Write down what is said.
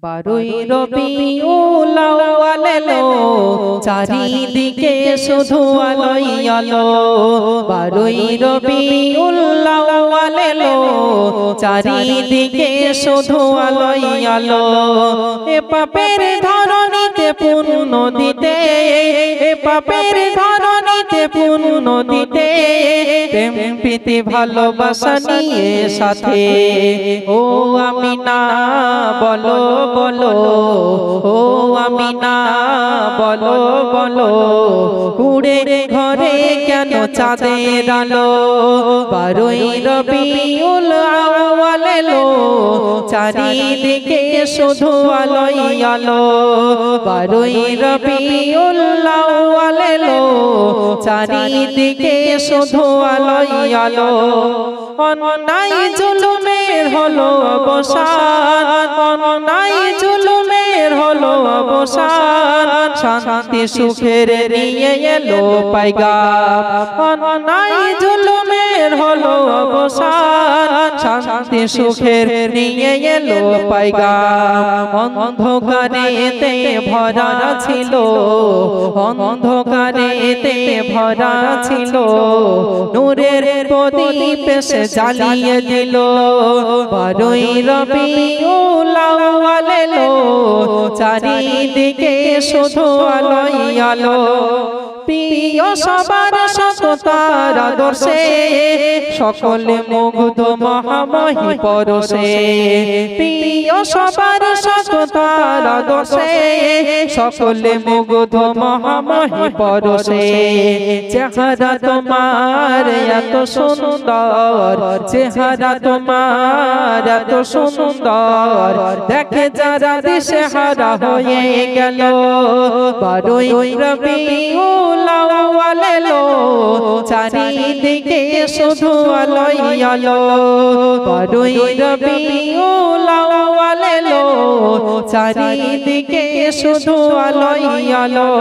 বারোই রবিউল আউয়াল এলো, চারিদিকে শুধু আলোই আলো। বারোই রবিউল আউয়াল এলো, চারিদিকে শুধু আলোই আলো। এ পাপের ধরণীতে পুণ্য দিতে, এ পাপের ধরণীতে পুণ্য দিতে, প্রেম প্রীতি ভালোবাসা নিয়ে সাথে। ও আমিনা বলো বলো, ও আমিনা বলো বলো, কুড়ে ঘরে কেন চাঁদের আলো? বারোই রবিউল আউয়াল এলো, চারিদিকে শুধু আলোই আলো। বারোই রবিউল আউয়াল এলো, চারিদিকে শুধু আলোই আলো। অন্যায় জুলুমের হলো অবসান, অন্যায় জুলুমের হলো অবসান, শান্তি সুখের নিয়ে এলো পায়গাম। অন্যায় জুলুমের হলো অবসান, শান্তি সুখের নিয়ে এলো পায়গাম। অন্ধকারেতে ভরা ছিল, অন্ধকারেতে ভরা ছিল, নূরের প্রদীপ সে জ্বালিয়ে দিল। বারোই রবিউল আউয়াল এলো, চারিদিকে শুধু আলোই আলো। প্রিয় সবার সততার আদর্শে, সকলে মুগ্ধ মহামহি পরশে। প্রিয় সবার সততার আদর্শে, সকলে মুগ্ধ মহামহি পরশে। চেহারা তোমার এত সুন্দর, চেহারা তোমার এত সুন্দর, দেখে যারা দিশেহারা হয়ে গেল। বারোই রবিউল আউয়াল এলো, চারিদিকে শুধু আলোই আলো। বারোই রবিউল আউয়াল এলো, চারিদিকে শুধু আলোই আলো।